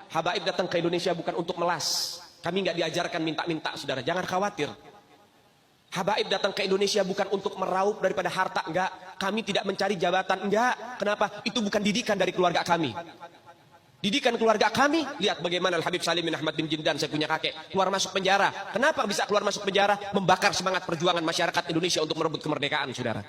Habaib datang ke Indonesia bukan untuk melas. Kami nggak diajarkan minta-minta, saudara. Jangan khawatir. Habaib datang ke Indonesia bukan untuk meraup daripada harta, enggak. Kami tidak mencari jabatan, enggak. Kenapa? Itu bukan didikan dari keluarga kami. Didikan keluarga kami, lihat bagaimana Al-Habib Salim bin Ahmad bin Jindan, saya punya kakek, keluar masuk penjara. Kenapa bisa keluar masuk penjara? Membakar semangat perjuangan masyarakat Indonesia untuk merebut kemerdekaan, saudara.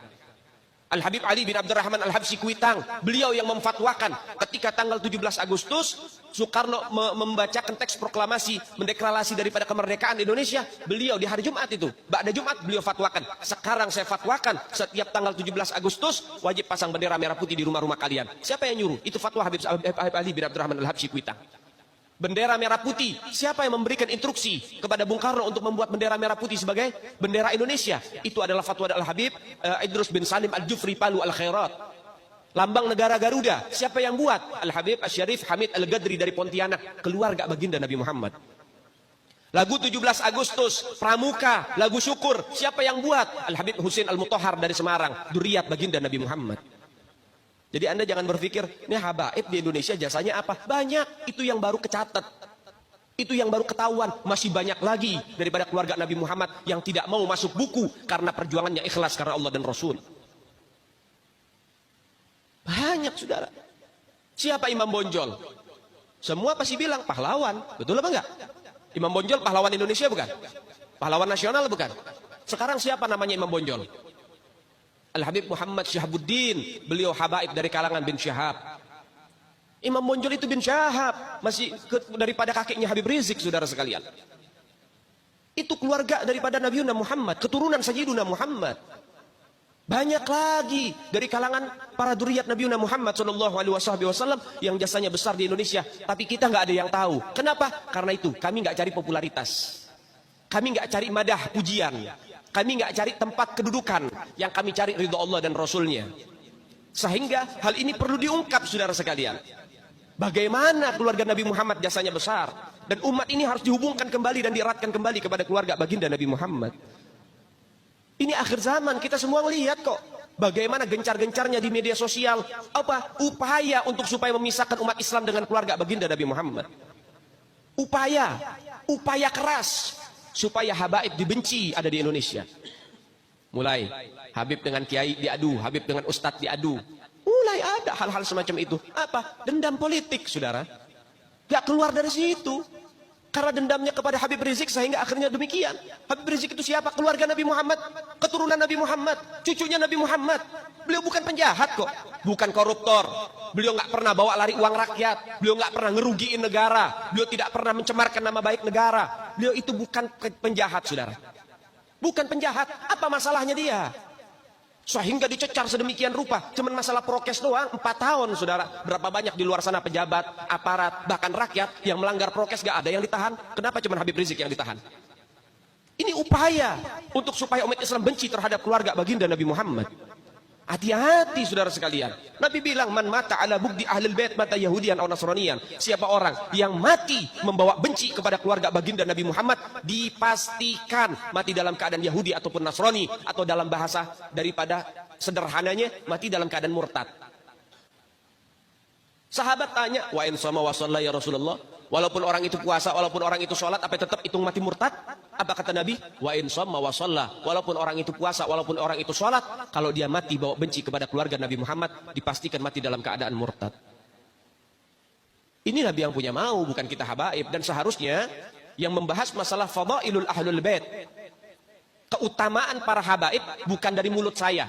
Al-Habib Ali bin Abdurrahman Al-Habsyi Kuitang, beliau yang memfatwakan ketika tanggal 17 Agustus Soekarno membacakan teks proklamasi mendeklarasi daripada kemerdekaan Indonesia. Beliau di hari Jumat itu, ba'da Jumat beliau fatwakan, sekarang saya fatwakan setiap tanggal 17 Agustus wajib pasang bendera merah putih di rumah-rumah kalian. Siapa yang nyuruh? Itu fatwa Habib Ali bin Abdurrahman Al-Habsyi Kuitang. Bendera merah putih, siapa yang memberikan instruksi kepada Bung Karno untuk membuat bendera merah putih sebagai bendera Indonesia? Itu adalah fatwa Al-Habib Idrus bin Salim Al-Jufri Palu Al-Khairat. Lambang negara Garuda, siapa yang buat? Al-Habib Asy-Syarif Hamid Al-Gadri dari Pontianak, keluarga baginda Nabi Muhammad. Lagu 17 Agustus, Pramuka, lagu syukur, siapa yang buat? Al-Habib Husain Al-Mutahhar dari Semarang, dzurriyyat baginda Nabi Muhammad. Jadi Anda jangan berpikir, ini habaib di Indonesia jasanya apa? Banyak, itu yang baru kecatat. Itu yang baru ketahuan. Masih banyak lagi daripada keluarga Nabi Muhammad yang tidak mau masuk buku karena perjuangannya ikhlas karena Allah dan Rasul. Banyak, saudara. Siapa Imam Bonjol? Semua pasti bilang pahlawan. Betul apa enggak? Imam Bonjol pahlawan Indonesia bukan? Pahlawan nasional bukan? Sekarang siapa namanya Imam Bonjol? Al-Habib Muhammad Syahabuddin, beliau habaib dari kalangan bin Syahab. Imam Bonjol itu bin Syahab, masih daripada kakeknya Habib Rizik, saudara sekalian. Itu keluarga daripada Nabi Muhammad, keturunan Sayyiduna Muhammad. Banyak lagi dari kalangan para dzurriyyat Nabi Muhammad SAW yang jasanya besar di Indonesia, tapi kita nggak ada yang tahu. Kenapa? Karena itu kami nggak cari popularitas, kami nggak cari madah pujian. Kami nggak cari tempat kedudukan, yang kami cari ridho Allah dan Rasulnya. Sehingga hal ini perlu diungkap, saudara sekalian. Bagaimana keluarga Nabi Muhammad jasanya besar, dan umat ini harus dihubungkan kembali dan dieratkan kembali kepada keluarga baginda Nabi Muhammad. Ini akhir zaman, kita semua melihat kok bagaimana gencar-gencarnya di media sosial upaya untuk supaya memisahkan umat Islam dengan keluarga baginda Nabi Muhammad. Upaya keras supaya habaib dibenci ada di Indonesia. Mulai Habib dengan kiai diadu, Habib dengan ustadz diadu. Mulai ada hal-hal semacam itu. Apa? Dendam politik, saudara. Gak keluar dari situ. Karena dendamnya kepada Habib Rizik sehingga akhirnya demikian. Habib Rizik itu siapa? Keluarga Nabi Muhammad, keturunan Nabi Muhammad, cucunya Nabi Muhammad. Beliau bukan penjahat kok, bukan koruptor. Beliau nggak pernah bawa lari uang rakyat. Beliau nggak pernah ngerugiin negara. Beliau tidak pernah mencemarkan nama baik negara. Beliau itu bukan penjahat, saudara. Bukan penjahat. Apa masalahnya dia? Sehingga dicecar sedemikian rupa. Cuman masalah prokes doang, 4 tahun, saudara. Berapa banyak di luar sana pejabat, aparat, bahkan rakyat yang melanggar prokes gak ada yang ditahan. Kenapa cuman Habib Rizik yang ditahan? Ini upaya untuk supaya umat Islam benci terhadap keluarga baginda Nabi Muhammad. Hati-hati, saudara sekalian. Nabi bilang, man mata ala bugdi ahlul bait mata yahudiyan atau nasraniyan. Siapa orang yang mati membawa benci kepada keluarga baginda Nabi Muhammad, dipastikan mati dalam keadaan Yahudi ataupun Nasrani, atau dalam bahasa daripada sederhananya mati dalam keadaan murtad. Sahabat tanya, wa in sama wa shalla ya Rasulullah, walaupun orang itu puasa, walaupun orang itu sholat, apa tetap hitung mati murtad? Apa kata Nabi? Wa in sama wa shalla, walaupun orang itu puasa, walaupun orang itu sholat, kalau dia mati bawa benci kepada keluarga Nabi Muhammad, dipastikan mati dalam keadaan murtad. Ini Nabi yang punya mau, bukan kita habaib. Dan seharusnya yang membahas masalah fadailul ahlul bait, keutamaan para habaib, bukan dari mulut saya,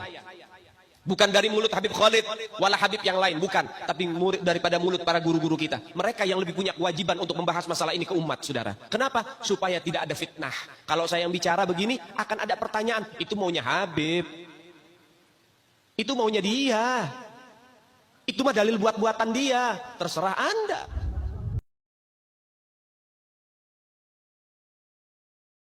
bukan dari mulut Habib Khalid, wala Habib yang lain, bukan. Tapi murid daripada mulut para guru-guru kita. Mereka yang lebih punya kewajiban untuk membahas masalah ini ke umat, saudara. Kenapa? Supaya tidak ada fitnah. Kalau saya yang bicara begini, akan ada pertanyaan. Itu maunya Habib. Itu maunya dia. Itu mah dalil buat-buatan dia. Terserah Anda.